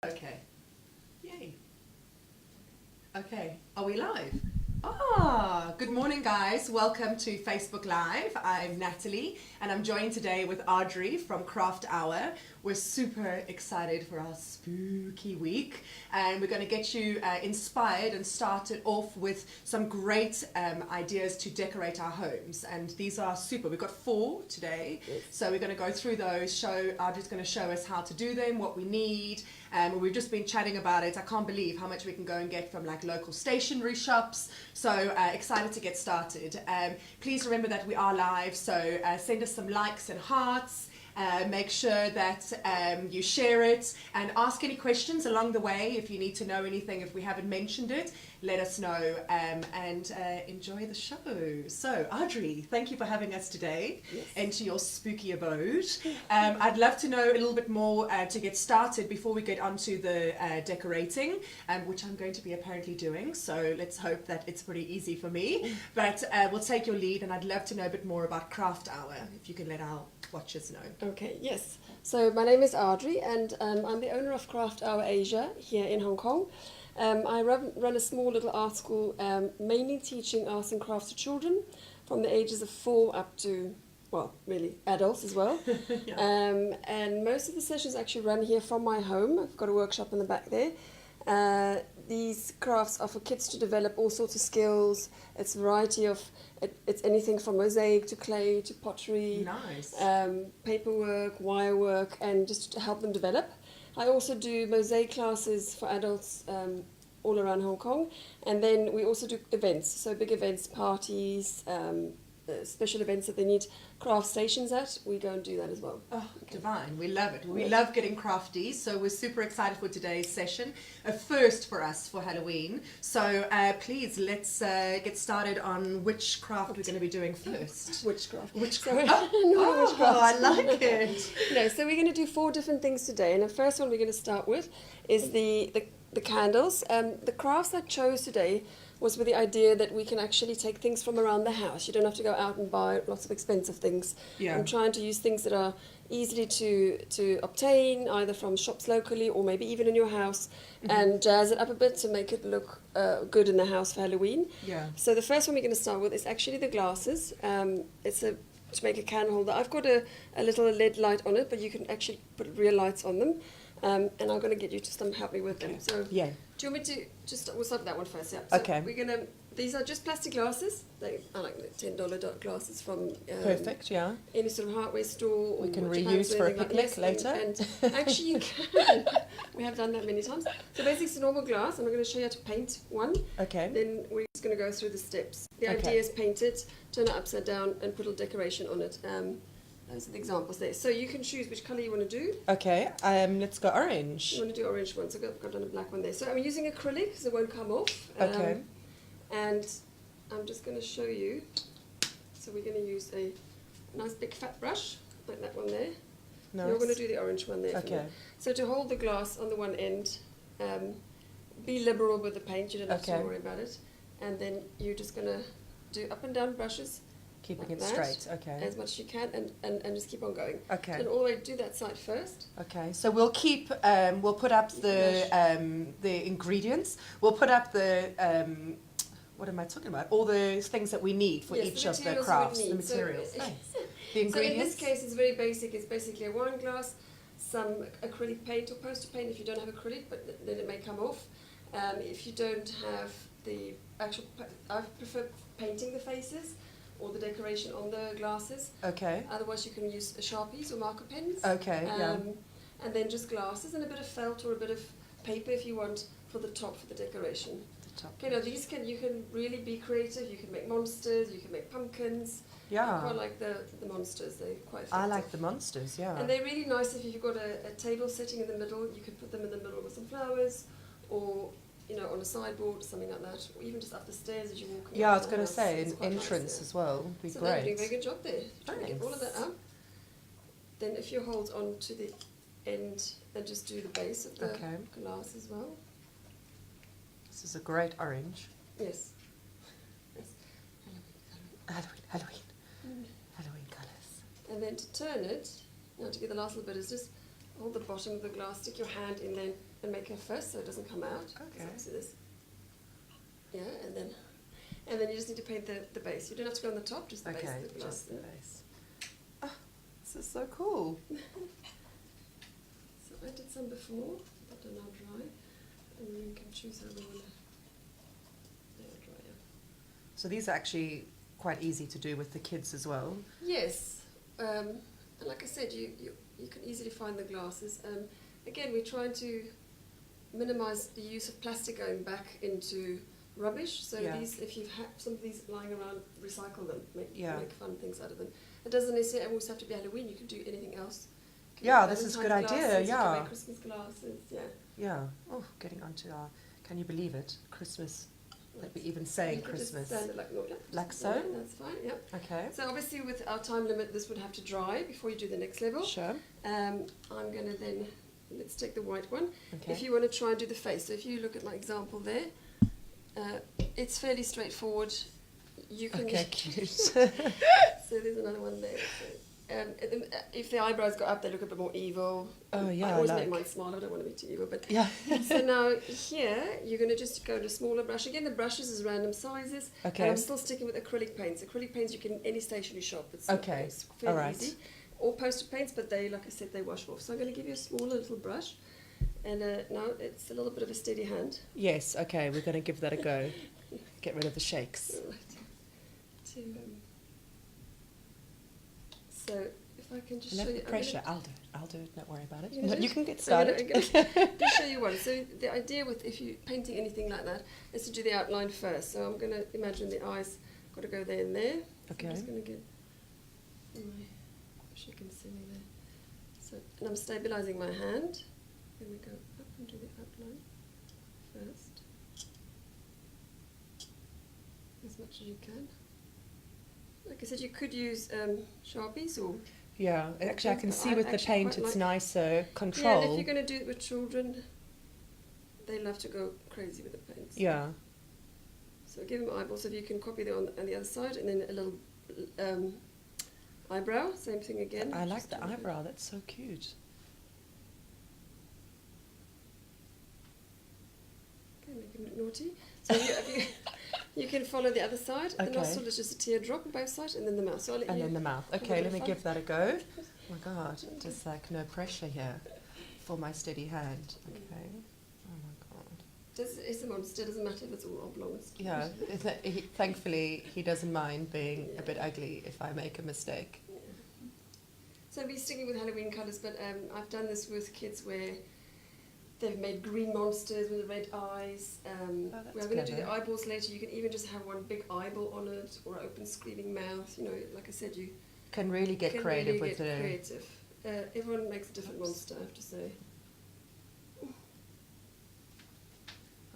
Okay. Yay. Okay. Are we live? Ah, good morning, guys. Welcome to Facebook Live. I'm Natalie, and I'm joined today with Adri from Craft Hour. We're super excited for our spooky week, and we're going to get you inspired and started off with some great ideas to decorate our homes. And these are super. We've got 4 today, so we're going to go through those. Adri's going to show us how to do them, what we need. We've just been chatting about it. I can't believe how much we can go and get from like local stationery shops. So excited to get started. Please remember that we are live, so send us some likes and hearts. Make sure that you share it and ask any questions along the way. If you need to know anything, if we haven't mentioned it, let us know, and enjoy the show. So, Adri, thank you for having us today into your spooky abode. I'd love to know a little bit more to get started before we get onto the decorating, which I'm going to be apparently doing. So let's hope that it's pretty easy for me. But we'll take your lead, and I'd love to know a bit more about Craft Hour, if you can let our watchers know. Okay, yes. So my name is Adri, and I'm the owner of Craft Hour Asia here in Hong Kong. I run a small little art school, mainly teaching arts and crafts to children from the ages of 4 up to, well, really adults as well. And most of the sessions actually run here from my home. I've got a workshop in the back there. These crafts are for kids to develop all sorts of skills. It's a variety of, it's anything from mosaic to clay to pottery, paperwork, wire work, and just to help them develop. I also do mosaic classes for adults all around Hong Kong, and then we also do events, so big events, parties, special events that they need craft stations at. We go and do that as well. Oh, divine. We love it. We love getting crafty, so we're super excited for today's session. A first for us for Halloween. So please, let's get started on which craft we're going to be doing first. Witchcraft. Witchcraft. Oh, I like it. No, so we're going to do 4 different things today, and the first one we're going to start with is the candles. The crafts I chose today was with the idea that we can actually take things from around the house. You don't have to go out and buy lots of expensive things. I'm trying to use things that are easily to obtain, either from shops locally or maybe even in your house, and jazz it up a bit to make it look good in the house for Halloween. So the first one we're going to start with is actually the glasses. It's to make a candle holder. I've got a little LED light on it, but you can actually put real lights on them. And I'm going to get you to help me with them. So, do you want me to we'll start with that one first? Yeah. So we're going to. These are just plastic glasses. They are like $10 glasses from perfect. Yeah. Any sort of hardware store. We can reuse for a picnic later. And actually, you can. We have done that many times. So basically, it's a normal glass, and I'm going to show you how to paint one. Okay. Then we're just going to go through the steps. The idea is paint it, turn it upside down, and put a decoration on it. Those are the examples there. So you can choose which colour you want to do. Okay, let's go orange. You want to do orange one, so I've done a black one there. So I'm using acrylic, so it won't come off. Okay. And I'm just going to show you. So we're going to use a nice big fat brush, like that one there. Nice. You're going to do the orange one there. Okay. So to hold the glass on the one end, be liberal with the paint, you don't have to worry about it. And then you're just going to do up and down brushes. Keeping it straight, as much as you can, and just keep on going. Okay. And all the way do that side first. Okay. So we'll keep. We'll put up the ingredients. We'll put up the. What am I talking about? All the things that we need for each of the crafts. The materials. So, nice. The ingredients. So in this case, it's very basic. It's basically a wine glass, some acrylic paint or poster paint if you don't have acrylic, but then it may come off. If you don't have the actual, I prefer painting the faces or the decoration on the glasses. Okay. Otherwise, you can use Sharpies or marker pens. Okay, And then just glasses and a bit of felt or a bit of paper if you want for the top for the decoration. Okay, now these you can really be creative. You can make monsters, you can make pumpkins. I quite like the monsters, they're quite effective. I like the monsters, And they're really nice if you've got a table sitting in the middle, you could put them in the middle with some flowers, or on a sideboard, something like that, or even just up the stairs as you walk. I was going to say, an entrance as well would be great. So they're doing a very good job there. Trying to get all of that up. Then if you hold on to the end and just do the base of the glass as well. This is a great orange. Yes. Halloween colours. And then to turn it, now to get the last little bit, is just hold the bottom of the glass, stick your hand in there, and make a fist so it doesn't come out. Okay. So this. Yeah, and then you just need to paint the base. You don't have to go on the top, just the base of the glass. Just the base. Oh, this is so cool. So I did some before, but they're now dry. And then you can choose how they want to. They're dry, yeah. So these are actually quite easy to do with the kids as well. Yes. And like I said, you can easily find the glasses. Again, we're trying to minimise the use of plastic going back into rubbish. So these, if you've had some of these lying around, recycle them, make fun things out of them. It doesn't necessarily always have to be Halloween. You can do anything else. This is a good idea. Glasses, you can make Christmas glasses. Yeah. Oh, getting onto our. Can you believe it? Christmas. That we're even saying Christmas. Just stand it like so. Yeah, that's fine. Yeah. Okay. So obviously, with our time limit, this would have to dry before you do the next level. Sure. I'm going to then, let's take the white one. Okay. If you want to try and do the face, so if you look at my example there, it's fairly straightforward. You can. Okay, cute. So there's another one there. So, if the eyebrows go up, they look a bit more evil. Oh yeah. I always make mine smaller. I don't want to be too evil, but yeah. So now here you're going to just go to a smaller brush. Again, the brushes is random sizes. Okay. And I'm still sticking with acrylic paints. Acrylic paints you can in any stationery shop. It's Okay. fairly easy. Or poster paints, but they, like I said, they wash off. So I'm going to give you a smaller little brush, and now it's a little bit of a steady hand. Yes. Okay. We're going to give that a go. Get rid of the shakes. Right. So if I can just I love show the you. pressure. I'll do it. I'll do it. Don't worry about it. You You can get started. I'm gonna show you one. So the idea with if you're painting anything like that is to do the outline first. So I'm going to imagine the eyes got to go there and there. Okay. So I'm just going to get my, wish you can see me there. So, and I'm stabilising my hand. I'm going to go up and do the outline first. As much as you can. Like I said, you could use Sharpies or... Yeah, actually I can see with the actually paint quite it's like- nicer Yeah, control. and if you're going to do it with children, they love to go crazy with the paints. Yeah. So give them eyeballs, if you can copy that on the other side, and then a little eyebrow, same thing again. I like Just the a little eyebrow, that's so cute. bit. Okay, make them look naughty. So you can follow the other side. Okay. The nostril is just a teardrop on both sides, and then the mouth. So I'll let And you then the mouth. have a Okay, bit let of me fun. give that a go. Oh my god, just like no pressure here for my steady hand. Okay. Oh my god. It's a monster, doesn't matter if it's all oblong. Yeah, thankfully he doesn't mind being a bit ugly if I make a mistake. Yeah. So I'll be sticking with Halloween colours, but I've done this with kids where they've made green monsters with red eyes. That's We're going to do clever. the eyeballs later. You can even just have one big eyeball on it, or an open screaming mouth. You know, like I said, you Can really get can creative really with get the... creative. Everyone makes a different monster, I have to say.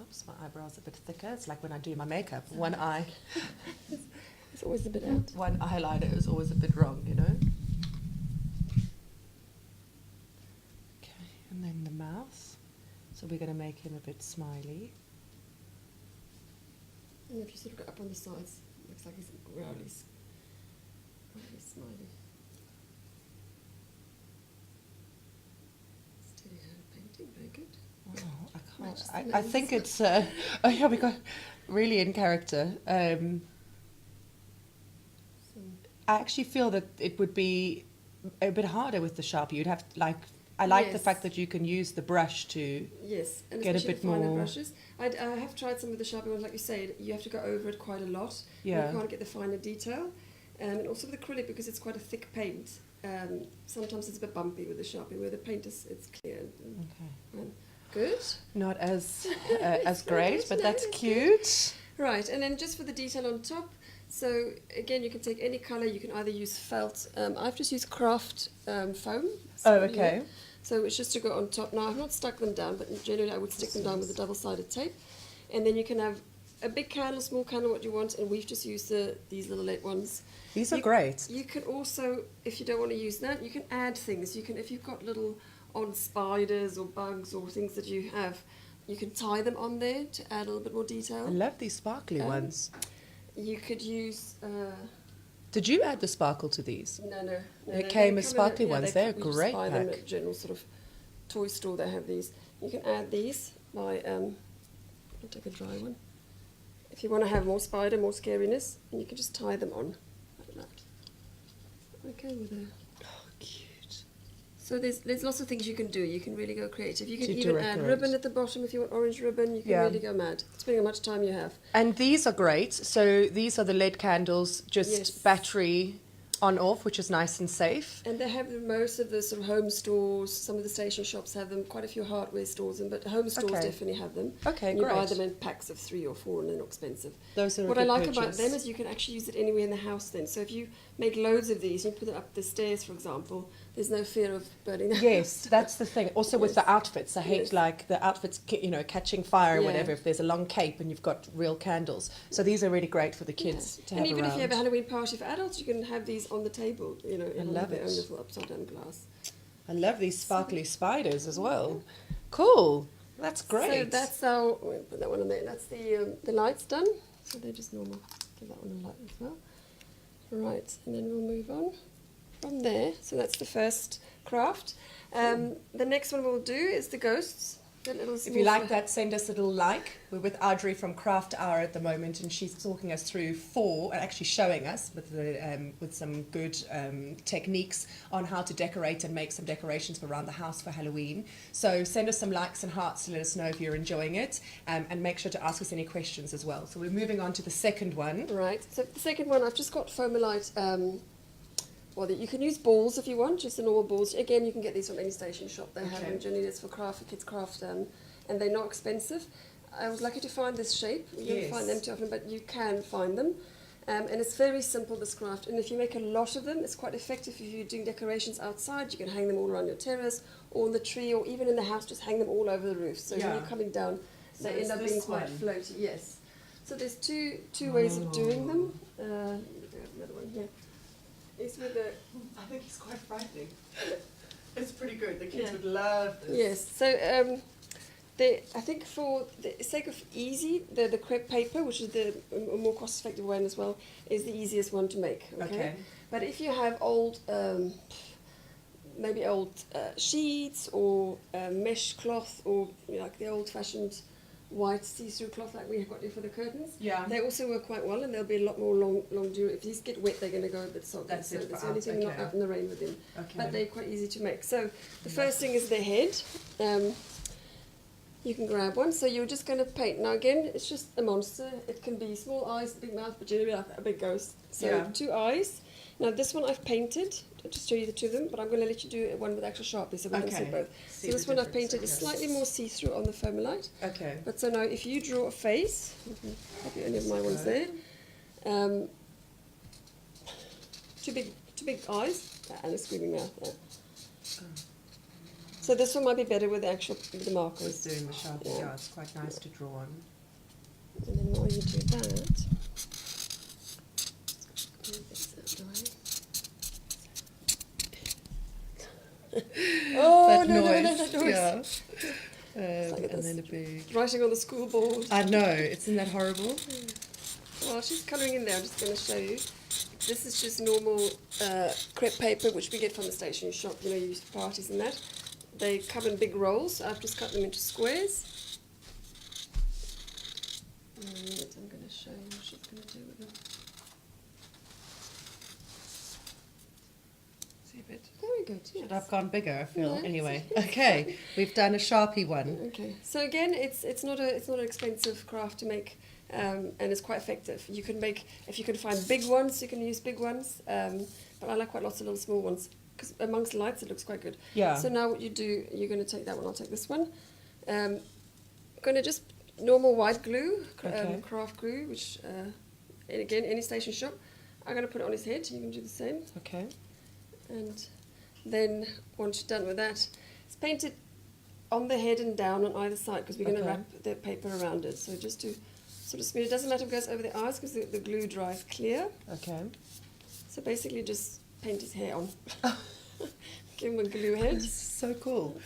Oops, my eyebrow's a bit thicker. It's like when I do my makeup. One eye, It's always a bit out. one eyeliner is always a bit wrong, you know? Okay, and then the mouth. So we're going to make him a bit smiley. And if you sort of go up on the sides, it looks like he's growly smiley. Steady hand painting, very good. Oh, I Matches the can't. I nose. think it's... oh yeah, we got really in character. Some I actually feel that it would be a bit harder with the Sharpie. You'd have to, like... I like the Yes. fact that you can use the brush to... Yes, and Get a especially bit the finer more- brushes. I have tried some of the Sharpie ones, like you say, you have to go over it quite a lot. Yeah. You can't get the finer detail. And also with acrylic, because it's quite a thick paint, sometimes it's a bit bumpy with the Sharpie, where the paint it's clear. Okay. Good. Not as It's great, good, but no, that's it's cute. Right, and then just for the detail on top, so again, you can take any colour, you can either use felt. I've just used craft foam. Oh, So, okay. yeah. So it's just to go on top. Now, I've not stuck them down, but generally I would stick them down with a double-sided tape. And then you can have a big candle, small candle, what you want, and we've just used these little LED ones. These are You- great. You can also, if you don't want to use that, you can add things. You can, if you've got little odd spiders or bugs or things that you have, you can tie them on there to add a little bit more detail. I love these sparkly ones. You could use... Did you add the sparkle to these? No. They no, came they as come sparkly in a- ones. they They're we just great buy them pack. at a general sort of toy store. They have these. you can add these by, I'll take a dry one. If you want to have more spider, more scariness, and you can just tie them on like that. Okay, with a... Oh, cute. So there's lots of things you can do. You can really go creative. You can To even add decorate. ribbon at the bottom if you want orange ribbon. You can Yeah. really go mad, depending on how much time you have. And these are great. So these are the LED candles, just Yes. battery on off, which is nice and safe. And they have most of the sort of home stores. Some of the station shops have them. Quite a few hardware stores, but home stores Okay. definitely have them. Okay, And you buy great. them in packs of 3 or 4, and they're not expensive. Those are a What I good like purchase. about them is you can actually use it anywhere in the house then. So if you make loads of these, you put them up the stairs, for example, there's no fear of burning the Yes, house. that's the thing. Also with Yes. the outfits, I hate Yes. like the outfits, catching fire or Yeah. whatever. If there's a long cape and you've got real candles, so these are really great for the Yeah. kids to And have even around. if you have a Halloween party for adults, you can have these on the table, in love their own it. little upside down glass. I love these sparkly spiders as well. Cool, that's great. So that's how, we'll put that one on there. That's the lights done. So they're just normal. Give that one a light as well. Right, and then we'll move on from there. So that's the first craft. The next one we'll do is the ghosts. The little If you like that, send us a little like. We're with Adri from Craft Hour at the moment, and she's talking us through actually showing us with some good techniques on how to decorate and make some decorations for around the house for Halloween. So send us some likes and hearts to let us know if you're enjoying it, and make sure to ask us any questions as well. So we're moving on to the second one. Right, so the second one, I've just got Foamolite. Well, you can use balls if you want, just the normal balls. Again, you can get these from any station shop. They have Okay. them generally. It's for kids craft, and they're not expensive. I was lucky to find this shape. You don't Yes. find them too often, but you can find them. And it's very simple, this craft. And if you make a lot of them, it's quite effective if you're doing decorations outside. You can hang them all around your terrace or on the tree, or even in the house, just hang them all over the roof. So when Yeah. you're coming down, So they it's end up this being quite one. floaty. Yes. So there's two ways of doing them. Another one here. It's with the I think it's quite frightening. It's pretty good. The kids would love this. Yes. So I think for the sake of easy, the crepe paper, which is the more cost-effective one as well, is the easiest one to make. Okay. But if you have old, maybe old sheets or mesh cloth, or like the old-fashioned white see-through cloth like we have got here for the curtains, Yeah. they also work quite well, and they'll be a lot more long durable. If these get wet, they're going to go a bit soggy. That's so it that's for the only us, thing not okay. out in the rain with them. Okay. But they're quite easy to make. So the first thing is the head. You can grab one. So you're just going to paint. Now again, it's just a monster. It can be small eyes, big mouth, but generally like a big ghost. So Yeah. 2 eyes. Now this one I've painted. I'll just show you the two of them, but I'm going to let you do one with actual Sharpie so we can see both. See So this the one I've difference, painted is okay. slightly more see-through on the Foamolite. Okay. But so now if you draw a face, copy any of my ones there. Two big eyes and a screaming mouth. Yeah. So this one might be better with the Just markers. doing the Sharpie, Yeah. yeah, it's quite nice to draw on. And then while you do that, move this out the way. Oh That no, noise, that noise. yeah. like And this. then a big... Writing on the school board. I know, isn't that horrible? While she's colouring in there, I'm just going to show you. This is just normal crepe paper, which we get from the stationery shop. You use for parties and that. They come in big rolls. So I've just cut them into squares. And I'm going to show you what she's going to do with them. See a bit. Very good. Yes. Should I've gone bigger, I feel. Yeah. Anyway, okay, we've done a Sharpie one. Okay. So again, it's not an expensive craft to make. And it's quite effective. You can make, if you can find big ones, you can use big ones. But I like quite lots of little small ones because amongst the lights it looks quite good. Yeah. So now what you do, you're going to take that one. I'll take this one. Going to just normal white glue, Okay. craft glue, which and again any station shop. I'm going to put it on his head. You can do the same. Okay. And then once you're done with that, it's painted on the head and down on either side because we're going to Okay. wrap the paper around it. So just to sort of smear. It doesn't matter if it goes over the eyes because the glue dries clear. Okay. So basically just paint his hair on. Give him a glue head. This is so cool.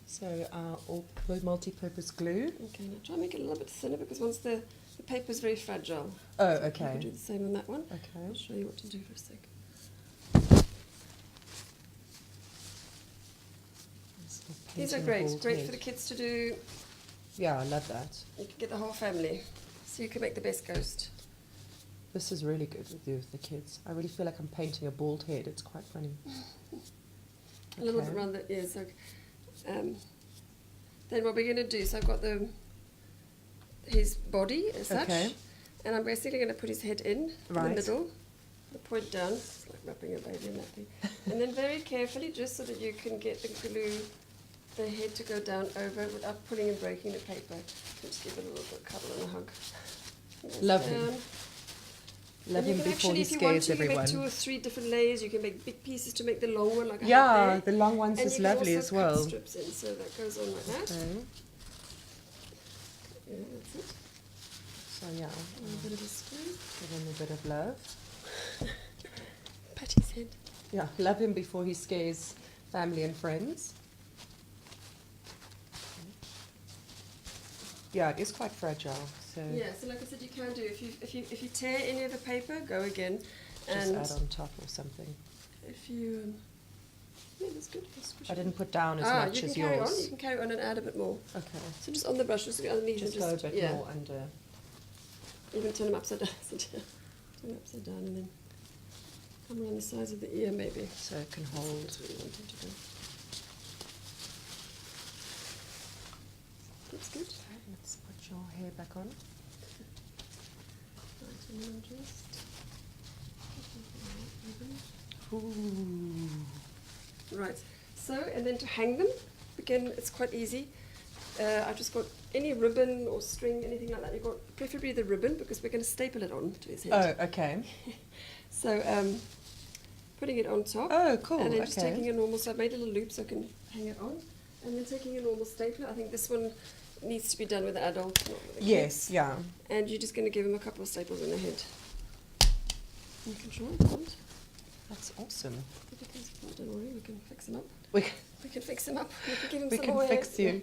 So all multi-purpose glue. Okay, now try and make it a little bit thinner because once the paper is very fragile. Oh, You can okay. do the same on that one. Okay. I'll show you what to do for a sec. Nice little These are painting a great. bald Great head. for the kids to do. Yeah, I love that. You can get the whole family. So you can make the best ghost. This is really good with the kids. I really feel like I'm painting a bald head. It's quite funny. A little bit around the ears. So, then what we're going to do, so I've got his body as such. Okay. And I'm basically going to put his head in the Right. middle, the point down. It's like wrapping a baby in that thing. And then very carefully, just so that you can get the glue, the head to go down over without pulling and breaking the paper. Just give it a little bit of cuddle and a hug. Goes Lovely. down. Love And you him can before actually, he if you want scares to, you can everyone. make 2 or 3 different layers. You can make big pieces to make the long one, like I Yeah, have there. the long ones And is you lovely can as also cut well. strips in, so that goes on like that. Okay. Yeah, that's it. So yeah, A little bit of a screw. give him a bit of love. Pat his head. Yeah, love him before he scares family and friends. Yeah, it is quite fragile. So Yeah, so like I said, you can do if you tear any of the paper, go again, just and add on top or something. if you yeah, that's good. Just push I it didn't in. put down as Ah, much you can as carry yours. on. You can carry on and add a bit more. Okay, So just on the brush, just underneath, just and go a bit yeah, more under. even turn them upside down. Turn them upside down, and then come around the sides of the ear, maybe. So it can hold. That's what you want them to do. That's good. Okay, let's put your hair back on. Right, and then just. Ooh. Right, so, and then to hang them, again, it's quite easy. I've just got any ribbon or string, anything like that. You've got preferably the ribbon, because we're going to staple it on to his head. Oh, okay. So, putting it on top. Oh, cool. And then just Okay. taking a normal, so I've made a little loop so I can hang it on. And then taking a normal stapler. I think this one needs to be done with an adult, not with a kid. Yes, yeah. And you're just going to give him a couple of staples in the head. You can try it, can't? That's awesome. Don't worry, we can fix him up. We We can fix him up. We can give him We some can more fix hair. you.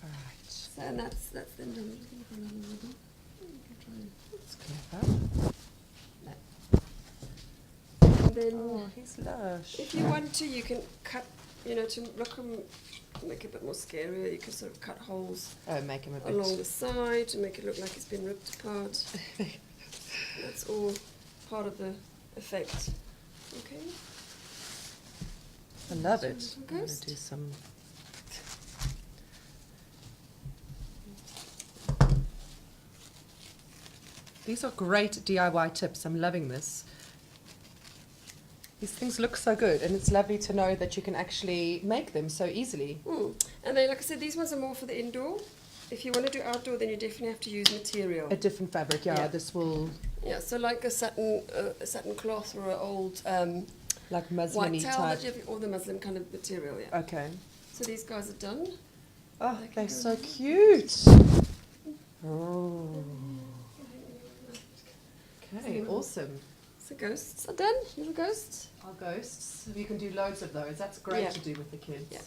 Alright, So, and that's then done. Just gonna put another ribbon. You can try that's clever. and then, Oh, he's lush. if you want to, you can cut. You know, to look him, make it a bit more scarier. You can sort of cut holes Oh, make him a bit. along the side to make it look like it's been ripped apart. That's all part of the effect. Okay. I love it. Some I'm going ghost. to do some. These are great DIY tips. I'm loving this. These things look so good, and it's lovely to know that you can actually make them so easily. And then, like I said, these ones are more for the indoor. If you want to do outdoor, then you definitely have to use material. A different fabric, yeah. Yeah. This will, Yeah, so like a satin cloth or an old like white muslin-y towel type. that you have, or the muslin kind of material. Yeah. Okay. So these guys are done. Oh, They can they're go so in. cute. Oh. Okay, awesome. So ghosts are done. Little ghosts. Our ghosts, you can do loads of those. That's great Yeah. to do with the kids. Yeah.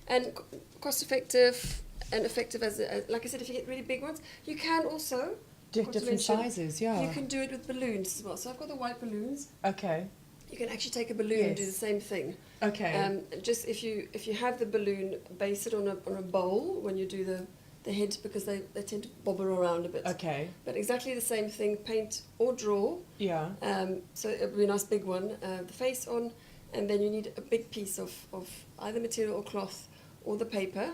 And cost effective and effective as like I said, if you get really big ones, you can also. Got to Different mention, sizes, yeah. You can do it with balloons as well. So I've got the white balloons. Okay. You can actually take a balloon and do the Yes. same thing. Okay. Just if you have the balloon, base it on a bowl when you do the head, because they tend to bobble around a bit. Okay. But exactly the same thing, paint or draw. Yeah. So it would be a nice big one. The face on, and then you need a big piece of either material or cloth or the paper.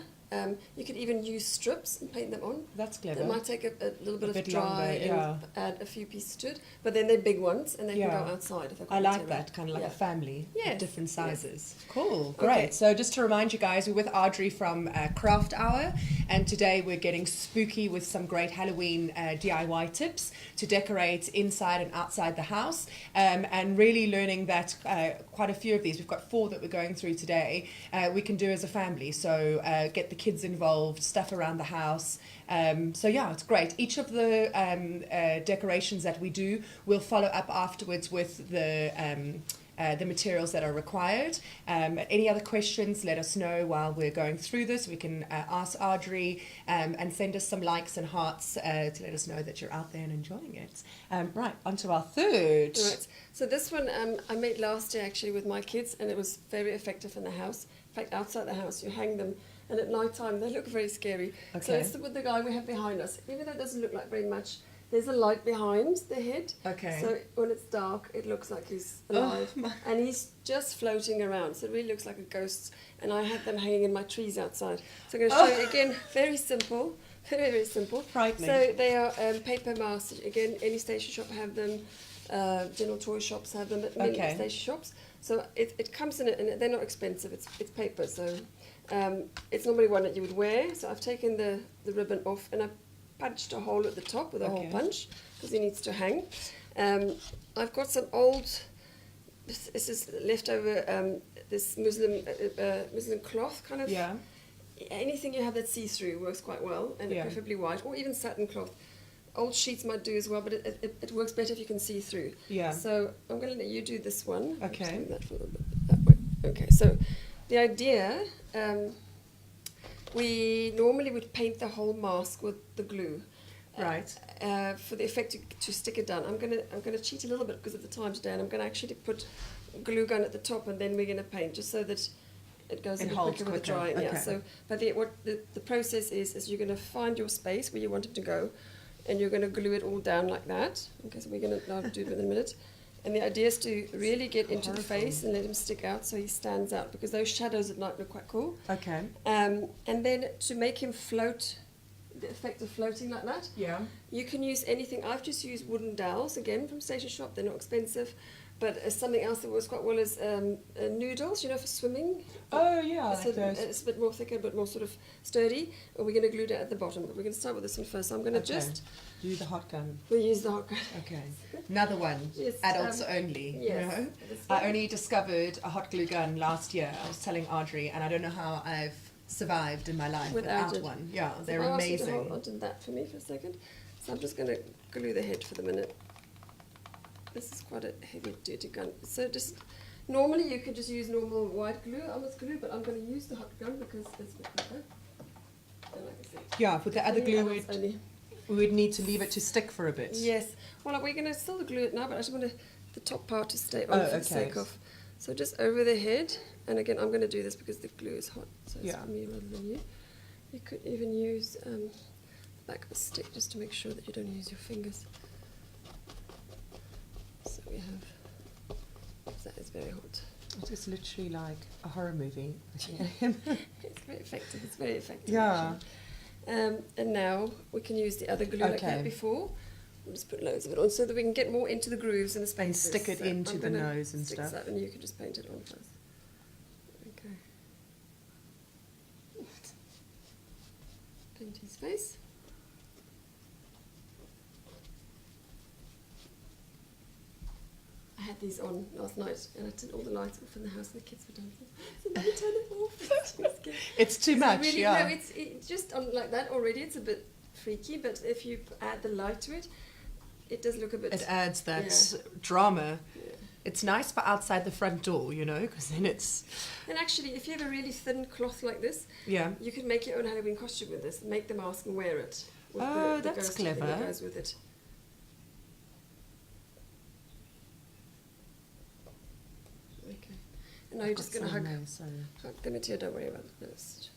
You could even use strips and paint them on. That's clever. That might take a little bit A bit of dry longer, and yeah. add a few pieces to it. But then they're big ones and they Yeah. can go outside if they've got I like material. that, kind of like Yeah. a family Yes, of different yes. sizes. Cool, great. Okay. So just to remind you guys, we're with Adri from Craft Hour, and today we're getting spooky with some great Halloween DIY tips to decorate inside and outside the house, and really learning that quite a few of these, we've got 4 that we're going through today, we can do as a family. So get the kids involved, stuff around the house. So yeah, it's great. Each of the decorations that we do, we'll follow up afterwards with the materials that are required. Any other questions, let us know while we're going through this. We can ask Adri and send us some likes and hearts to let us know that you're out there and enjoying it. Right, on to our third. Right. So this one I made last year actually with my kids, and it was very effective in the house. fact, outside the house, you hang them, and at night time they look very scary. Okay. So it's with the guy we have behind us. Even though it doesn't look like very much, there's a light behind the head. Okay. So when it's dark, it looks like he's alive. Oh, and he's just floating around, so it really looks like a ghost. And I had them hanging in my trees outside. So I'm going to show you again, very simple. Very, very simple. Frightening. So they are paper masks. Again, any station shop have them. General toy shops have them. Many station shops. So it comes in it, and they're not expensive. It's paper, so it's normally one that you would wear. So I've taken the ribbon off, and I've punched a hole at the top with a hole punch because it needs to hang. I've got some old. This is leftover. This muslin cloth kind of. Yeah. Anything you have that's see-through works quite well, and preferably white, or even satin cloth. Old sheets might do as well, but it works better if you can see through. Yeah. So I'm going to let you do this one. Okay. That for a little bit that way. Okay. So the idea, we normally would paint the whole mask with the glue. Right. For the effect to stick it down. I'm gonna cheat a little bit because of the time today, and I'm going to actually put glue gun at the top, and then we're going to paint just so that it goes a bit quicker with the drying. Okay. Yeah. So, but the process is you're going to find your space where you want it to go, and you're going to glue it all down like that. Okay, so we're going to now do it in a minute. And the idea is to really get into the face and let him stick out so he stands out, because those shadows at night look quite cool. Okay. And then to make him float, the effect of floating like that, you can use anything. I've just used wooden dowels, again, from Station Shop. They're not expensive. But something else that works quite well is noodles, for swimming. Oh, yeah. It's a bit more thicker, but more sort of sturdy. And we're going to glue that at the bottom. But we're going to start with this one first. So I'm going to just... Do the hot gun. We'll use the hot gun. Okay. Another one. Yes, Adults only. Yes. You know? I only discovered a hot glue gun last year. I was telling Audrey, and I don't know how I've survived in my life without one. Yeah, so they're I'll amazing. ask you to hold on to that for me for a second. So I'm just going to glue the head for the minute. This is quite a heavy duty gun. So just normally you could just use normal white glue, almost glue, but I'm going to use the hot gun because it's a bit better. And like I said, Yeah, with the other glue we would need to leave it to stick for a bit. Yes. Well, we're going to still glue it now, but I just want the top part to stay on for the sake of. So just over the head, and again I'm going to do this because the glue is hot, so it's for me rather than you. You could even use the back of the stick just to make sure that you don't use your fingers. So we have, that is very hot. It's literally like a horror movie. It's very effective, it's very effective. Yeah. And now we can use the other glue like that before. We'll just put loads of it on so that we can get more into the grooves and the spaces. And stick it into the nose and stuff. That, and you can just paint it on first. Okay. Paint his face. I had these on last night, and I turned all the lights off in the house, and the kids were dancing. So let me turn it off. It's too much, really, no, it's just on like that already. It's a bit freaky, but if you add the light to it, it does look a bit. It adds that drama. Yeah. It's nice for outside the front door, because then it's. And actually, if you have a really thin cloth like this, you can make your own Halloween costume with this. Make the mask and wear it. With the that's clever. That goes with it. Okay. And now you're just going to hug the material. Don't worry about the nose.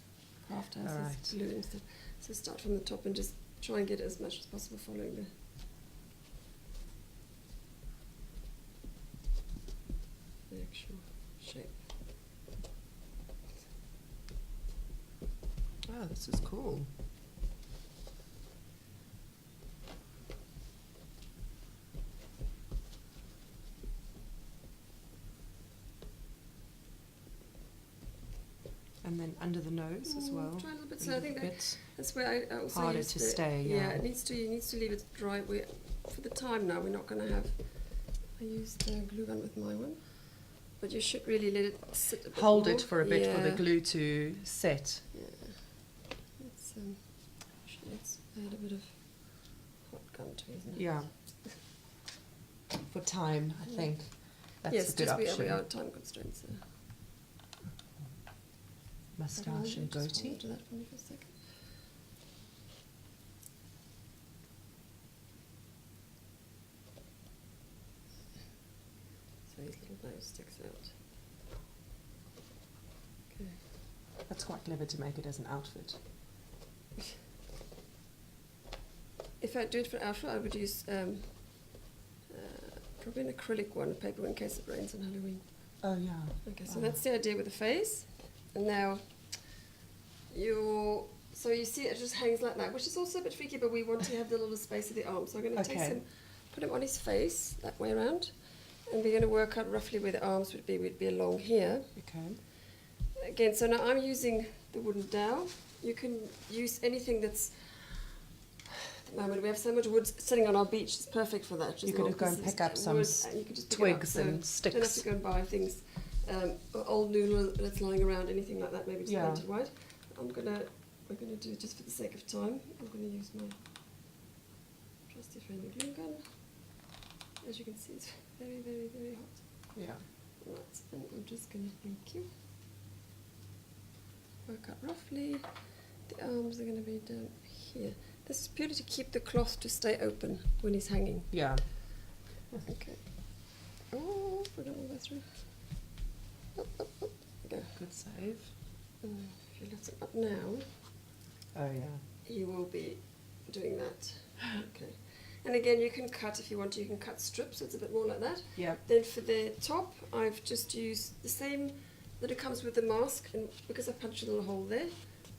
Craft has glue and stuff. So start from the top and just try and get as much as possible following the actual shape. Wow, this is cool. And then under the nose as well. Try a little bit. So I think that's where I also harder to stay. Yeah, it needs to leave it dry. For the time now, we're not going to have. I used glue gun with my one, but you should really let it sit. Hold it for a bit for the glue to set. Yeah, let's add a bit of hot gun to it. Isn't it? Yeah. For time, I think that's a good option. Yes, we are time constraints. Moustache and goatee. Do that for me for a second. So his little nose sticks out. Okay. That's quite clever to make it as an outfit. If I do it for outfit, I would use probably an acrylic one, a paper one, in case it rains on Halloween. Oh yeah. Okay, so that's the idea with the face. And now so you see it just hangs like that, which is also a bit freaky, but we want to have the little space of the arm. So I'm going to take put him on his face, that way around. And we're going to work out roughly where the arms would be. We'd be along here. Okay. Again, so now I'm using the wooden dowel. You can use anything that's... At the moment we have so much wood sitting on our beach, it's perfect for that. You can go and pick up some twigs and sticks. You don't have to go and buy things, old noodle that's lying around, anything like that, maybe just painted white. We're gonna do it just for the sake of time. I'm gonna use my trusty friend glue gun. As you can see, it's very, very, very hot. Yeah. Right, and I'm just gonna work out roughly. The arms are gonna be down here. This is purely to keep the cloth to stay open when he's hanging. Yeah. Okay. Oh, we don't want to go through. Up. Go. Good save. If you lift it up now, Oh yeah. you will be doing that. Okay. And again, you can cut, if you want to, you can cut strips, so it's a bit more like that. Yeah. Then for the top, I've just used the same that it comes with the mask, and because I punched a little hole there,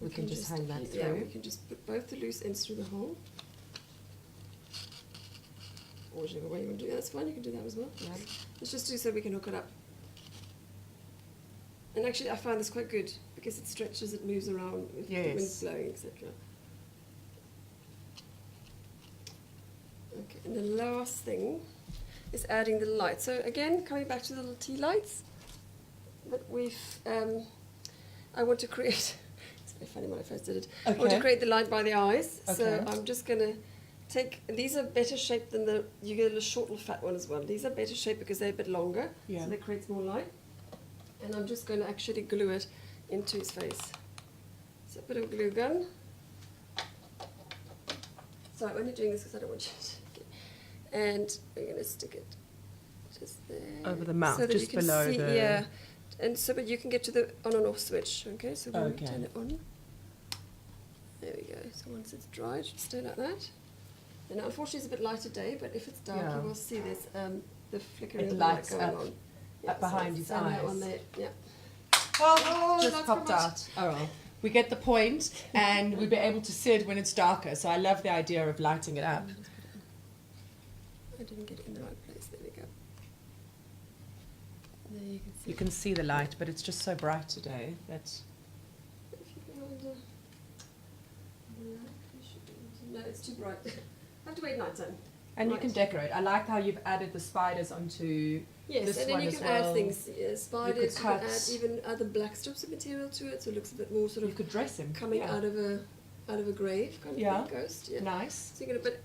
we can just hang that through. Yeah, we can just put both the loose ends through the hole. Or whichever way you want to do it, that's fine, you can do that as well. Yeah. Let's just do so we can hook it up. And actually I find this quite good, because it stretches, it moves around with the wind blowing, etc. Okay, and the last thing is adding the light. So again, coming back to the little tea lights that I want to create. It's very funny when I first did it. Okay. I want to create the light by the eyes. Okay. So I'm just going to take, these are better shaped than you get a short little fat one as well. These are better shaped because they're a bit longer, so that creates more light. And I'm just going to actually glue it into his face. So a bit of glue gun. Sorry, I'm only doing this because I don't want you to. And we're going to stick it just there. Over the mouth, so that just you can below see, the... Yeah, and so but you can get to the on and off switch, okay? So we'll turn it on. There we go. So once it's dry, it should stay like that. And unfortunately it's a bit light today, but if it's dark you will see there's the flickering of the light going on. Yeah, up behind his eyes. On there. Yeah. Oh, just popped out. Oh well. We get the point, and we'll be able to see it when it's darker. So I love the idea of lighting it up. I didn't get it in the right place. There we go. There you can see. You can see the light, but it's just so bright today that. If you can hold the no, it's too bright. I have to wait night time. And you can decorate. I like how you've added the spiders onto this and then one you as can well. add things. Spiders. You can add cut. even other black strips of material to it, so it looks a bit more sort of. You could dress him coming out of a grave kind of thing, ghost. Yeah. Nice. So you're gonna,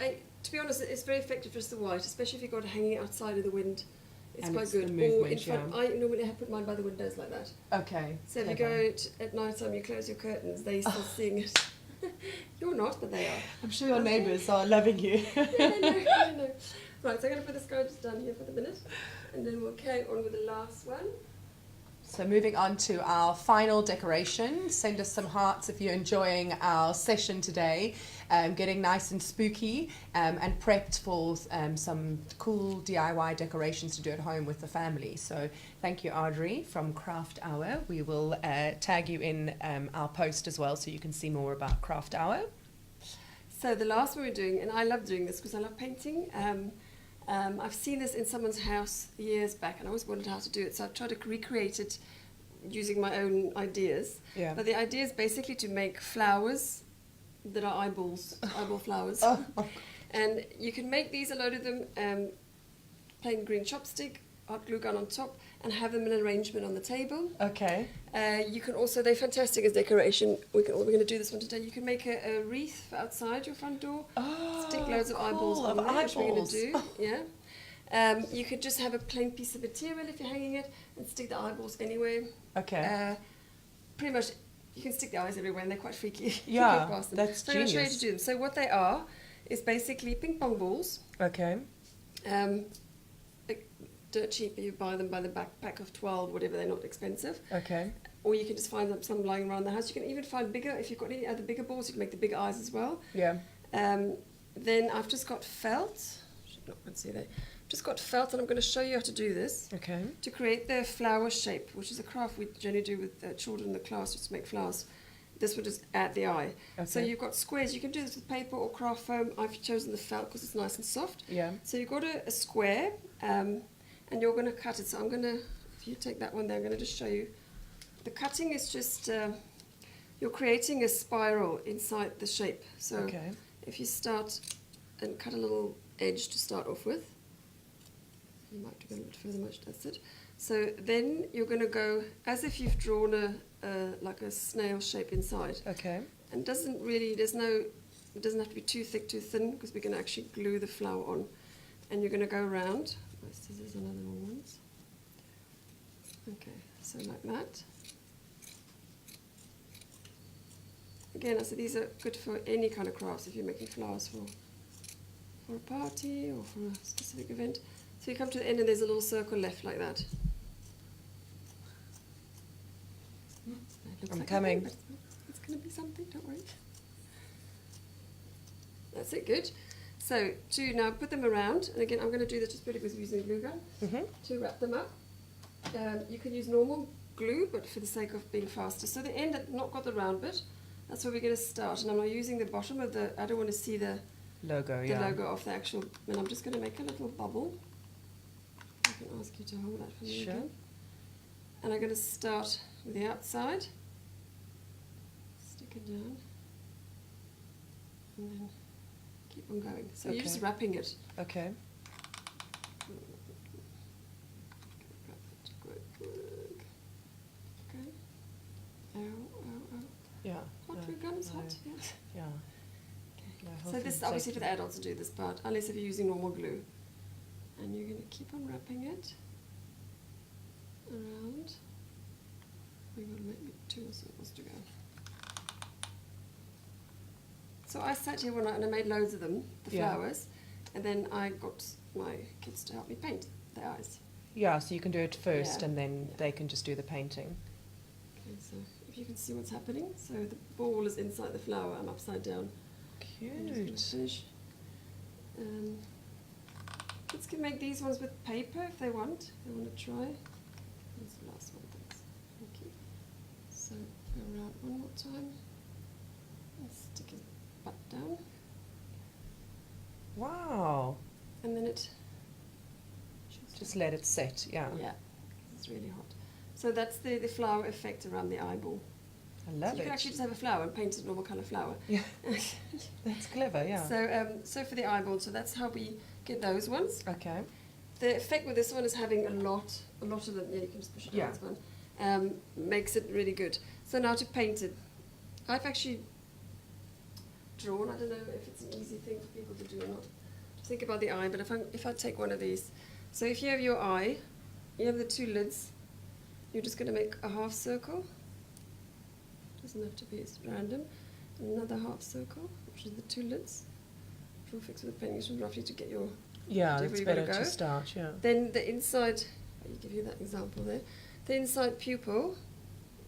to be honest, it's very effective just the white, especially if you've got it hanging outside of the wind. It's and quite it's good. The movement, or in front, I normally have put mine by the windows like that. Okay. So if you go at night time, you close your curtains, they're still seeing it. You're not, but they are. I'm sure your neighbours are loving you. I know. Right, so I'm going to put this guy just down here for the minute, and then we'll carry on with the last one. So moving on to our final decoration. Send us some hearts if you're enjoying our session today. Getting nice and spooky and prepped for some cool DIY decorations to do at home with the family. So thank you, Adri from Craft Hour. We will tag you in our post as well so you can see more about Craft Hour. So the last one we're doing, and I love doing this because I love painting. I've seen this in someone's house years back, and I always wondered how to do it. So I've tried to recreate it using my own ideas. Yeah. But the idea is basically to make flowers that are eyeballs, eyeball flowers. And you can make these, a load of them, plain green chopstick, hot glue gun on top, and have them in an arrangement on the table. Okay. You can also, they're fantastic as decoration. We're going to do this one today. You can make a wreath for outside your front door. Stick loads of eyeballs on there, which we're going to do. Yeah. You could just have a plain piece of material if you're hanging it, and stick the eyeballs anywhere. Okay. Pretty much, you can stick the eyes everywhere, and they're quite freaky. Yeah, that's genius. So I'm going to show you how to do them. So what they are is basically ping pong balls. Okay. Dirt cheap, you buy them by the pack of 12, whatever, they're not expensive. Okay. or you can just find some lying around the house. You can even find bigger, if you've got any other bigger balls, you can make the big eyes as well. Yeah. Then I've just got felt. Not going to see that. Just got felt, and I'm going to show you how to do this. Okay. To create the flower shape, which is a craft we generally do with children in the class, just to make flowers. This would just add the eye. Okay. So you've got squares. You can do this with paper or craft foam. I've chosen the felt because it's nice and soft. Yeah. So you've got a square, and you're going to cut it. So I'm going to, if you take that one there, I'm going to just show you. The cutting is just, you're creating a spiral inside the shape. So Okay. if you start and cut a little edge to start off with, you might have to go a little bit further, much, that's it. So then you're going to go as if you've drawn like a snail shape inside. Okay. And it doesn't have to be too thick, too thin, because we're going to actually glue the flower on. And you're going to go around. My scissors are another wrong ones. Okay, so like that. Again, I said these are good for any kind of crafts, if you're making flowers for a party or for a specific event. So you come to the end and there's a little circle left like that. I'm coming. It's going to be something, don't worry. That's it, good. So to now put them around, and again I'm going to do this just pretty with using a glue gun to wrap them up. You can use normal glue, but for the sake of being faster. So the end, I've not got the round bit, that's where we're going to start. And I'm not using the bottom of the, I don't want to see the Logo, logo of the actual, and I'm just going to make a little bubble. I can ask you to hold that for me again. And I'm going to start with the outside, stick it down, and then keep on going. So you're just wrapping it. Okay. Okay. Ow, ow, ow. Yeah. Hot glue gun is hot. Yeah. Yeah. So this is obviously for the adults to do this part, unless if you're using normal glue. And you're going to keep on wrapping it around. We've got maybe 2 circles to go. So I sat here one night and I made loads of them, the flowers, and then I got my kids to help me paint the eyes. Yeah, so you can do it first and then they can just do the painting. Okay, so if you can see what's happening. So the ball is inside the flower, I'm upside down. Cute. Kids can make these ones with paper if they want. If they want to try. Here's the last one, thanks. Thank you. So go around one more time. And stick his butt down. Wow. And then it Just let it set, yeah. Yeah, it's really hot. So that's the flower effect around the eyeball. I love so you it. can actually just have a flower and paint a normal colour flower. Yeah. That's clever, yeah. So for the eyeball, so that's how we get those ones. Okay. The effect with this one is having a lot of them. Yeah, you can just push it down this one. Makes it really good. So now to paint it, I've actually drawn. I don't know if it's an easy thing for people to do or not. Think about the eye, but if I take one of these, so if you have your eye, you have the 2 lids. You're just going to make a half circle. Doesn't have to be random. Another half circle, which is the 2 lids. Which will fix with the painting roughly to get your. Yeah, it's better to start, yeah. Then the inside, I'll give you that example there. The inside pupil,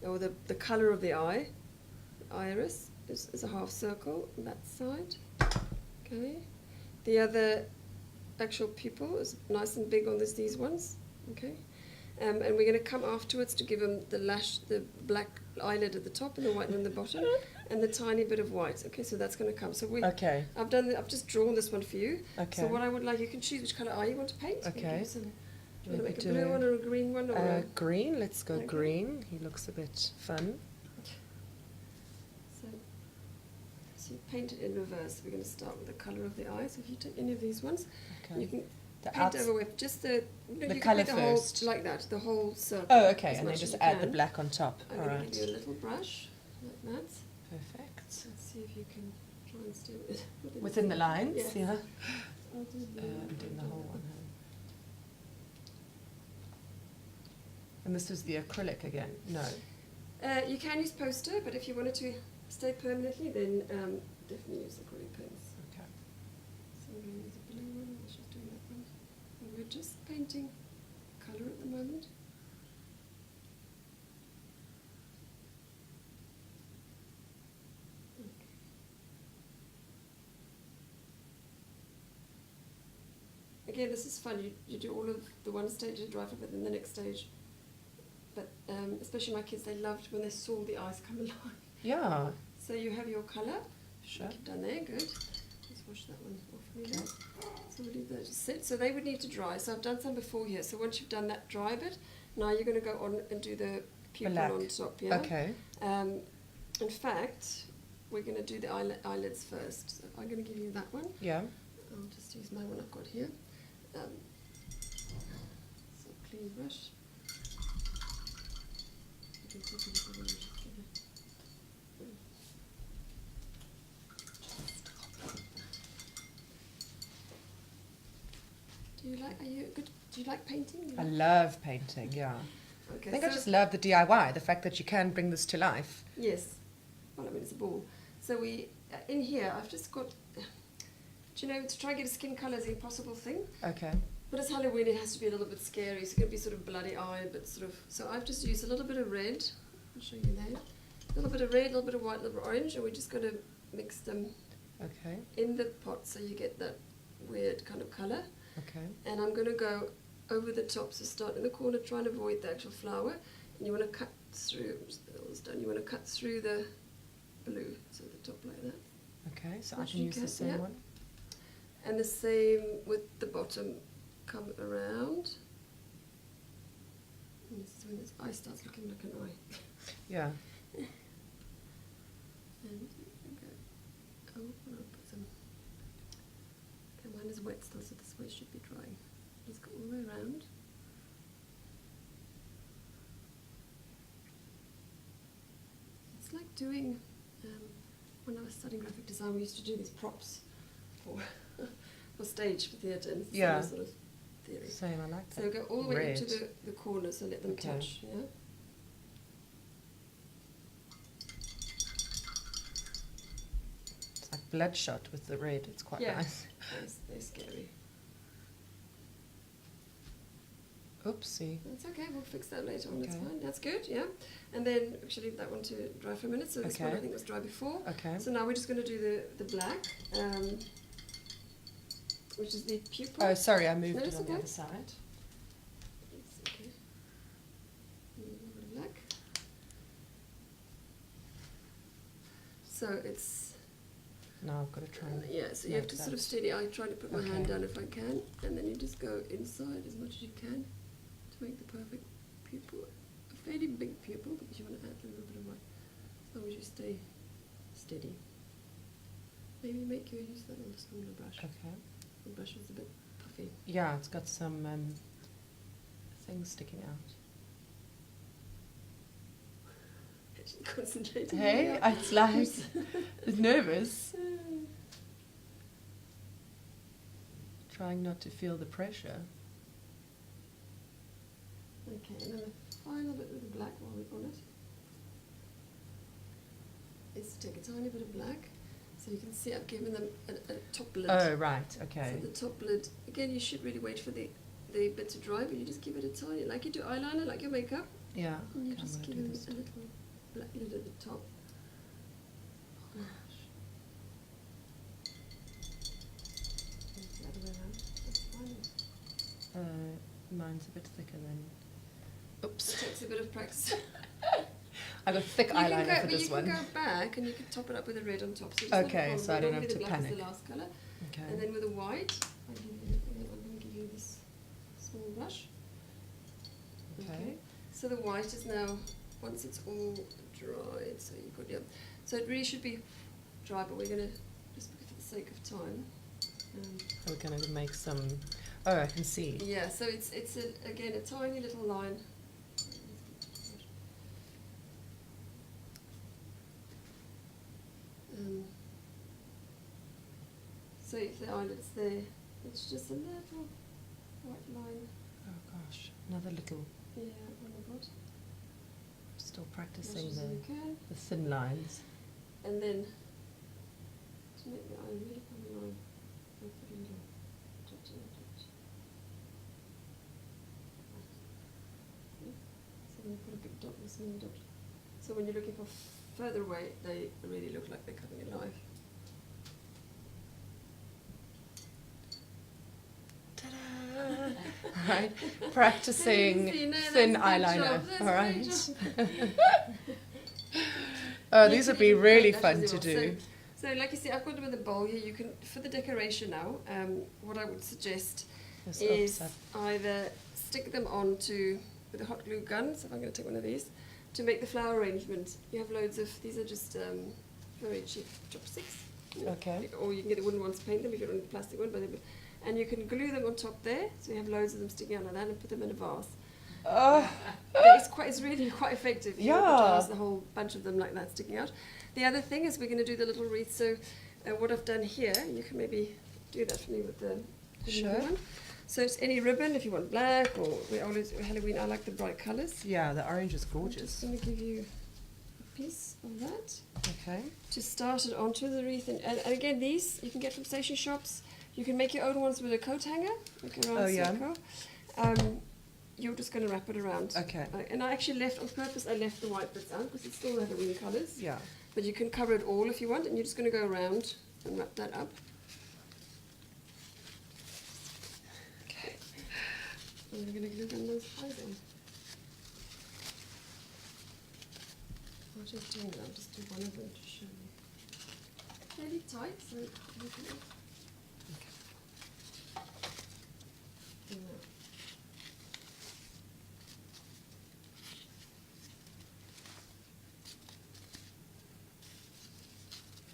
or the colour of the eye, the iris, is a half circle on that side. Okay. The other actual pupil is nice and big on these ones. Okay. And we're going to come afterwards to give them the black eyelid at the top and the white one at the bottom, and the tiny bit of white. Okay, so that's going to come. So I've just drawn this one for you. Okay. So what I would like, you can choose which colour eye you want to paint. Okay. Do you want to make a blue one or a green one? Or green. Let's go green. He looks a bit fun. So you paint it in reverse. We're going to start with the colour of the eye. So if you take any of these ones, you can paint over with just the colour first. Whole, like that, the whole circle. Oh, okay, and then just add the black on top. I'm going to give you a little brush, like that. Perfect. Let's see if you can try and stay with it. Within the lines? Yes. Yeah. I'm doing the whole one. And this is the acrylic again? No. You can use poster, but if you wanted to stay permanently, then definitely use acrylic paints. Okay. So I'm going to use a blue one. Let's just do that one. And we're just painting colour at the moment. again, this is fun. You do all of the one stage, you dry flip it, then the next stage. But especially my kids, they loved when they saw the eyes come alive. Yeah. So you have your colour. Sure. Like you've done there, good. Let's wash that one off me Okay. now. So we'll leave that just sit. So they would need to dry. So I've done some before here. So once you've done that dry bit, now you're going to go on and do the pupil Black. on top. Yeah. Okay. In fact, we're going to do the eyelids first. So I'm going to give you that one. Yeah. I'll just use my one I've got here. So clean brush. You can see the little one. Do you like painting? I love painting, yeah. Okay, I think so I just love the DIY, the fact that you can bring this to life. yes. Well, I mean, it's a ball. So we, in here, I've just got, do you know, to try and get a skin colour is an impossible thing. Okay. But it's Halloween, it has to be a little bit scary. So it's going to be sort of bloody eye, but sort of, so I've just used a little bit of red. I'll show you there. A little bit of red, a little bit of white, a little bit of orange, and we're just going to mix them Okay. in the pot so you get that weird kind of colour. Okay. And I'm going to go over the top, so start in the corner, try and avoid the actual flower, and you want to cut through, almost done, you want to cut through the blue, so the top like that. Okay, so I Which can you use the can, same yeah. one. And the same with the bottom, come around. And this is when this eye starts looking like an eye. Yeah. And okay. Oh, I'll put some. Okay, mine is wet still, so this way should be drying. Just go all the way around. It's like doing, when I was studying graphic design, we used to do these props for, for stage, for theatre, and it's Yeah. the same sort of theory. Same, I like that. So go all the way Red. into the corners and let them Okay. touch, yeah? It's like bloodshot with the red, it's quite Yeah. nice. They're scary. Oopsie. That's okay, we'll fix that later on, that's Okay. fine. That's good, yeah? And then actually leave that one to dry for a minute. So this one I Okay. think was dry before. Okay. So now we're just going to do the black, which is the pupil. Oh, sorry, I moved No, it it's on the okay. other side. It's okay. And a little bit of black. So it's, Now I've got to try and... yeah, so you have make to that. sort of steady. I try to put my hand Okay. down if I can, and then you just go inside as much as you can to make the perfect pupil. A fairly big pupil because you want to add a little bit of white. As long as you stay steady. Maybe use that little smaller brush. Okay. The brush is a bit puffy. Yeah, it's got some things sticking out. Actually concentrating. Hey, it's like... it's nervous. Trying not to feel the pressure. Okay, and then the final bit with the black while we're on it is to take a tiny bit of black. So you can see I've given them a top lid. Oh, right, okay. So the top lid, again, you should really wait for the bit to dry, but you just give it a tiny, like you do eyeliner, like your makeup, Yeah. and you Okay, just I'm give gonna them do this. a little black lid at the top. The other way around. That's fine. Mine's a bit thicker than... Oops. It takes a bit of practice. I got thick You can eyeliner go, for but this you one. can go back and you can top it up with a red on top. So it's Okay, not a so I problem. don't Normally have the to black panic. is the last colour. Okay. And then with the white, I'm going to give you this small brush. Okay. So the white is now, once it's all dried, so you've got, yeah. So it really should be dry, but we're going to, just for the sake of time. We're going to make some... Oh, I can see. Yeah, so it's again, a tiny little line. So if the eyelid's there, it's just a little white line, Oh, gosh. Another little... yeah, on the bottom. Still Much practicing as you can. the thin lines. And then, to make the eye really come alive, I'll put a little dot on the dot. Yeah. So then you put a big dot and a small dot. So when you're looking for further away, they really look like they're coming alive. Ta-da! Right, practicing thin eyeliner. All right. Oh, these would be really fun to do. So, like you see, I've got them in the bowl here. You can, for the decoration now, what I would suggest is either stick them onto with a hot glue gun. So, if I'm going to take one of these to make the flower arrangement, you have loads of these are just very cheap chopsticks. Okay. Or you can get the wooden ones, paint them if you don't need the plastic one, and you can glue them on top there. So you have loads of them sticking out like that, and put them in a vase. It's really quite effective. You advertise the whole bunch of them like that sticking out. The other thing is we're going to do the little wreath. So what I've done here, you can maybe do that for me with the one. So it's any ribbon if you want black, or Halloween. I like the bright colours. Yeah, the orange is gorgeous. I'm just going to give you a piece of that. Okay. To start it onto the wreath, and again these you can get from station shops. You can make your own ones with a coat hanger, like a round circle. You're just going to wrap it around. Okay. And I actually left on purpose. I left the white bits out because it's still Halloween colours. Yeah. But you can cover it all if you want, and you're just going to go around and wrap that up. Okay. And we're going to glue gun those eyes in. I'll just do that. I'll just do one of them to show you. Fairly tight, so you can.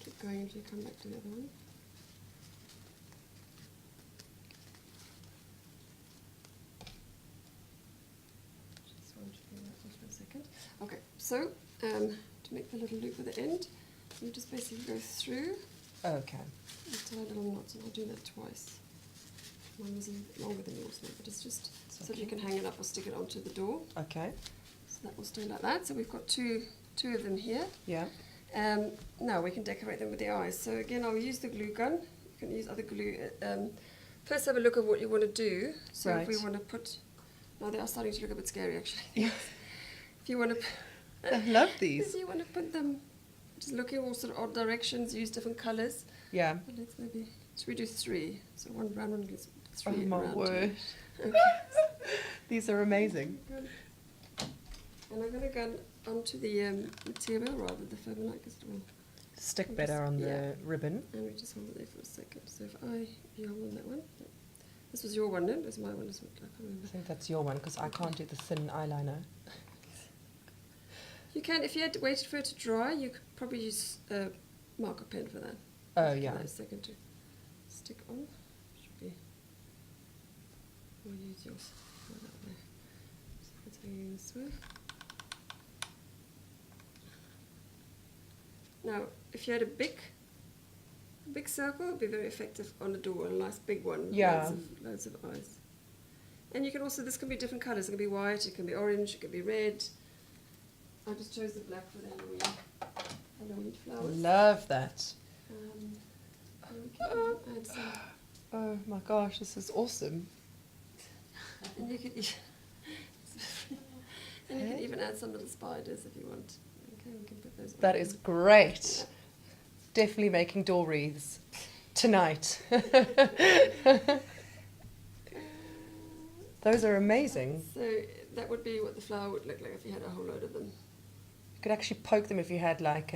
Keep going until you come back to the other one. Just want to do that for a second. Okay, so to make the little loop at the end, you just basically go through. Okay. And tie little knots, and I'll do that twice. Mine was a bit longer than yours now, but it's just so you can hang it up or stick it onto the door. Okay. So that will stay like that. So we've got two of them here. Yeah. Now we can decorate them with the eyes. So again, I'll use the glue gun. You can use other glue. First have a look at what you want to do. So if we want to put... Now they are starting to look a bit scary actually. If you want to... I love these. If you want to put them... Just look at all sort of odd directions, use different colours. Yeah. But let's maybe... Should we do 3? So one brown, one gets 3 Oh my around. word. Okay. These are amazing. Good. And I'm going to go onto the material rather than the Fibonacci because it will Stick better on the ribbon. And we just hold it there for a second. So if you hold on that one. This was your one, no? This was my one. I can't remember. I think that's your one because I can't do the thin eyeliner. You can, if you had waited for it to dry, you could probably use a marker pen for that. Oh yeah. A second to stick on. Should be. Or use yours. Right out there. So it's hanging this way. Now, if you had a big circle, it would be very effective on a door, a nice big one. Yeah. Loads of eyes. And you can also, this can be different colours. It can be white, it can be orange, it can be red. I just chose the black for the Halloween flowers. Love that. And we can add some. Oh my gosh, this is awesome. And you can, and you can even add some little spiders if you want. Okay, we can put those on. That is great. Definitely making door wreaths tonight. Those are amazing. So that would be what the flower would look like if you had a whole load of them. You could actually poke them if you had like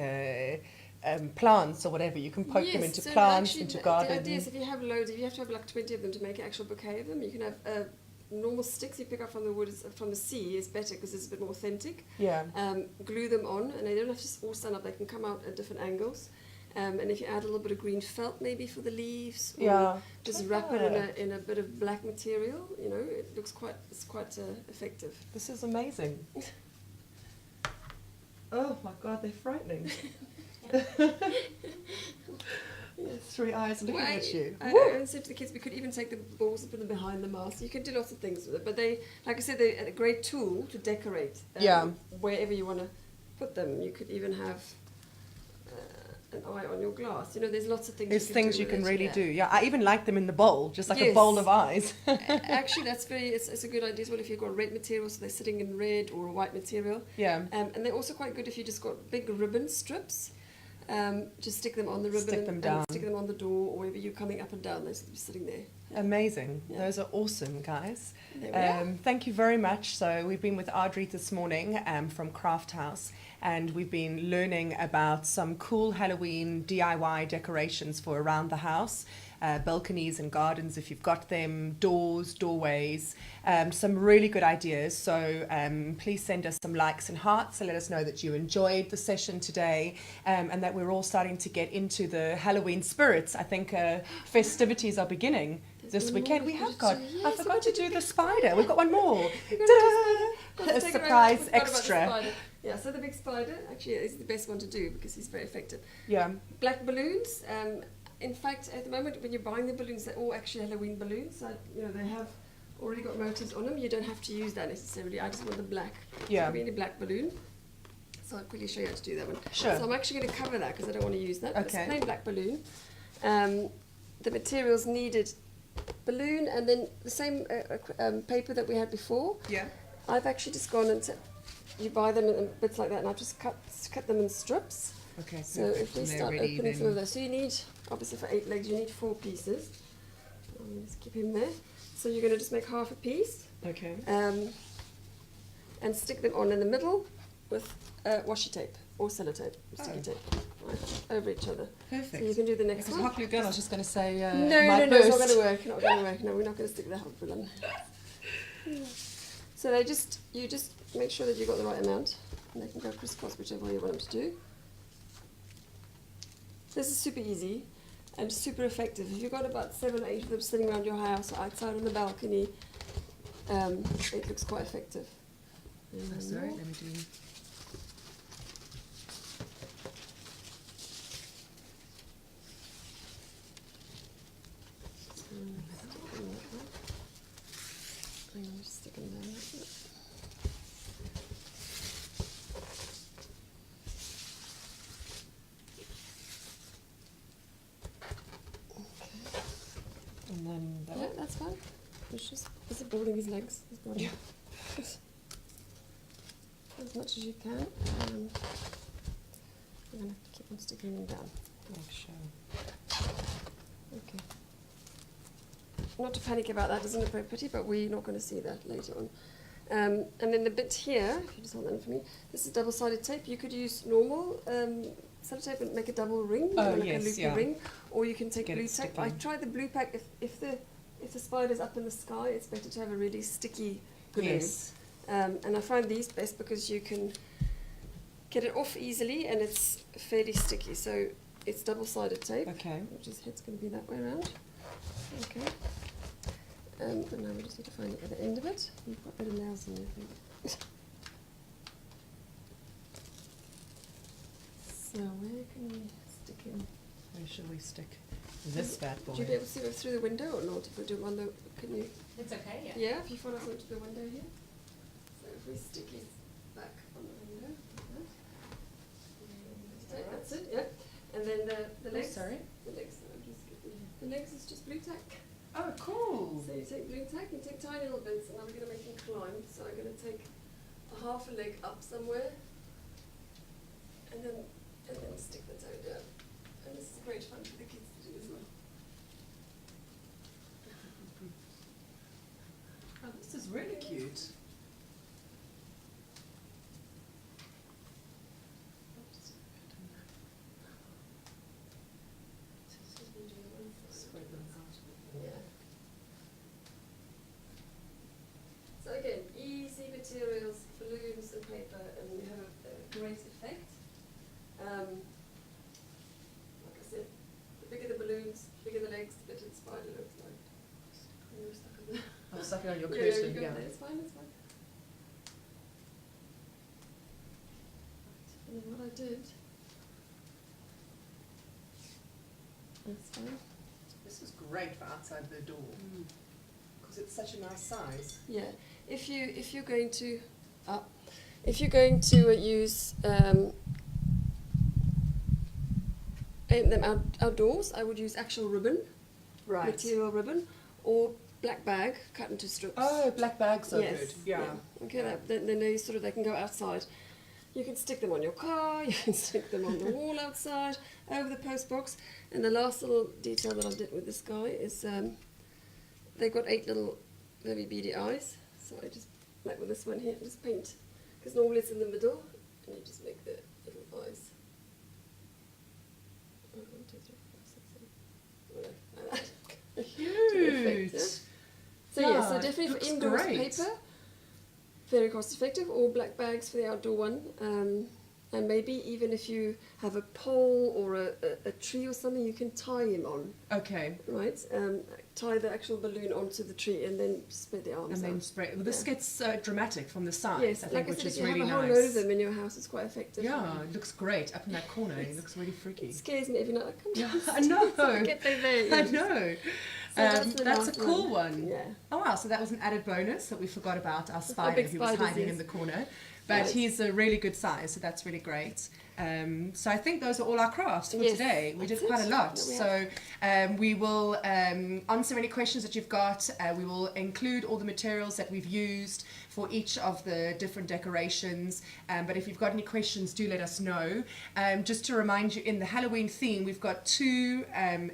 plants or whatever. You can poke them into plants, actually, into gardens. The idea is if you have loads, if you have to have like 20 of them to make an actual bouquet of them, you can have normal sticks you pick up from the woods, from the sea is better because it's a bit more authentic. Yeah. Glue them on, and they don't have to all stand up. They can come out at different angles. And if you add a little bit of green felt maybe for the leaves, or just wrap it in a bit of black material, you know, it looks quite effective. This is amazing. Oh my God, they're frightening. Three eyes looking at you. I said to the kids, we could even take the balls and put them behind the mask. You can do lots of things with it, but they, like I said, they're a great tool to decorate. Wherever you want to put them, you could even have an eye on your glass. You know, there's lots of things. There's things you can really do. Yeah, I even like them in the bowl, just like a bowl of eyes. Actually, that's it's a good idea as well if you've got red material, so they're sitting in red, or a white material. Yeah. And they're also quite good if you just got big ribbon strips. Just stick them on the ribbon. Stick them down. And stick them on the door, or wherever you're coming up and down. They're sitting there Amazing. Yeah. Those are awesome, guys. There we are. Thank you very much. So we've been with Adri this morning from Craft House, and we've been learning about some cool Halloween DIY decorations for around the house. Balconies and gardens if you've got them, doors, doorways, some really good ideas. So please send us some likes and hearts to let us know that you enjoyed the session today, and that we're all starting to get into the Halloween spirits. I think festivities are beginning this weekend. We have got, I forgot to do the spider. We've got one more. A surprise extra. Yeah, so the big spider actually is the best one to do because he's very effective. Yeah. Black balloons. In fact, at the moment, when you're buying the balloons, they're all actually Halloween balloons. So, they have already got motives on them. You don't have to use that necessarily. I just want the black. Yeah. Really black balloon. So I'll quickly show you how to do that one. Sure. So I'm actually going to cover that because I don't want to use that. Okay. It's a plain black balloon. The materials needed: balloon, and then the same paper that we had before. Yeah. I've actually just gone and you buy them in bits like that, and I've just cut them in strips. Okay. So if we start opening some of those, so you need, obviously for 8 legs, you need 4 pieces. Just keep him there. So you're going to just make half a piece. Okay. And stick them on in the middle with washi tape or sellotape, sticky tape, right, over each other. Perfect. So you can do the next Because one. Hopefully again, I was just going to say, No, my it's not burst. going to work. Not going to work. No, we're not going to stick the help on. So you just make sure that you've got the right amount, and they can go crisscross whichever way you want them to do. This is super easy and super effective. If you've got about 7 or 8 of them sitting around your house or outside on the balcony, it looks quite effective. Sorry, let me do. I'm going to stick them down like that. And then that Yeah, one. that's fine. It's just building his legs, his body. As much as you can. You're going to keep on sticking them down. Make sure. Okay. Not to panic about that, doesn't look very pretty, but we're not going to see that later on. And then the bit here, if you just hold that in for me, this is double-sided tape. You could use normal sellotape and make a double ring, Oh, like yes, a loopy yeah. ring, or you can take Get blue it tape. I sticking. tried the blue pack. If the spider's up in the sky, it's better to have a really sticky glue. Yes. And I find these best because you can get it off easily and it's fairly sticky. So it's double-sided tape, Okay. which is head's going to be that way around. Okay. But now we just need to find the other end of it. You've got better nails than you think. So where can we stick in? Where should we stick this bad boy? Would you be able to see it through the window or not? If we do one, can you? It's okay, Yeah, if you follow us onto the window here. So if we stick his back on the window, like that. That's it, yeah. And then the legs. Sorry. The legs. The legs is just blue tack. Oh, cool. So you take blue tack, you take tiny little bits, and I'm going to make him climb. So I'm going to take a half a leg up somewhere, and then stick the toe down. And this is great fun for the kids to do as well. Oh, this is really cute. Yeah. So again, easy materials, balloons and paper, and you have a great effect. Like I said, the bigger the balloons, the bigger the legs, the better the spider looks like. And you're stuck on there. I'm stuck on your Yeah, curtain, you yeah. got that. It's fine, it's fine. And then what I did, that's fine. This is great for outside the door because it's such a nice size. Yeah, if you're going to use them outdoors, I would use actual ribbon, material ribbon, or black bag cut into strips. Oh, black bags are Yes, good. Yeah. Okay, then they can go outside. You can stick them on your car, you can stick them on the wall outside, over the post box. And the last little detail that I did with this guy is they've got 8 little very beady eyes. So I just, like with this one here, just paint. Because normally it's in the middle, and you just make the little eyes. 1, 2, 3, 4, 6, 7. Like that. Cute. Yeah. So yeah, so Yeah, definitely for looks indoors great. paper, very cost effective, or black bags for the outdoor one. And maybe even if you have a pole or a tree or something, you can tie him on, Okay. right? Tie the actual balloon onto the tree and then spread the arms And then out. spray. Well, this Yeah. gets dramatic from the sides, Yes, I think, like I which said, is if you really have a whole nice. load of them in your house, it's quite effective. Yeah, it looks great up in that corner. It looks really freaky. It scares me every night. I come Yeah, downstairs, I know. I get there. I know. So that's the That's a last cool one. Yeah. Oh wow, so that was an added bonus that we forgot about our Our spider big who was spiders, hiding yes. in the corner. But Right. he's a really good size, so that's really great. So I think those are all our crafts for Yes, today. We that's did quite it. a lot. No, we So we will answer any questions that you've got. We will include all the materials that we've used for each of the different decorations. But if you've got any questions, do let us know. Just to remind you, in the Halloween theme, we've got 2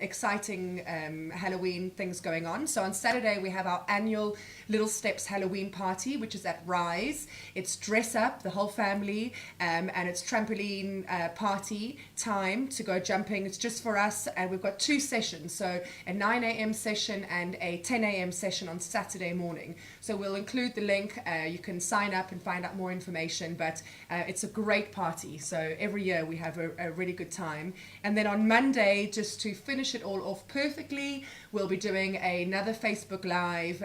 exciting Halloween things going on. So on Saturday, we have our annual Little Steps Halloween party, which is at Rise. It's dress up, the whole family, and it's trampoline party time to go jumping. It's just for us, and we've got 2 sessions, so a 9 a.m. session and a 10 a.m. session on Saturday morning. So we'll include the link. You can sign up and find out more information, but it's a great party. So every year we have a really good time. And then on Monday, just to finish it all off perfectly, we'll be doing another Facebook Live,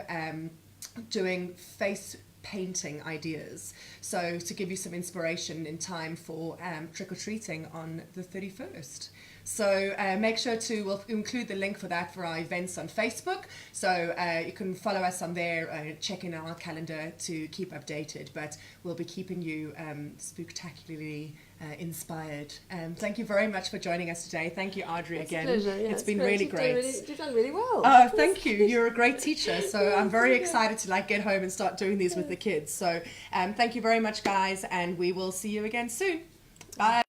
doing face painting ideas, so to give you some inspiration in time for trick-or-treating on the 31st. So make sure to, we'll include the link for that for our events on Facebook, so you can follow us on there, check in our calendar to keep updated, but we'll be keeping you spectacularly inspired. Thank you very much for joining us today. Thank you, Audrey, It's again. a pleasure. Yeah, it's been great. really You've great. You've done really well. Oh, thank you. You're a great teacher. So I'm very excited to get home and start doing these with the kids. So thank you very much, guys, and we will see you again soon. Bye.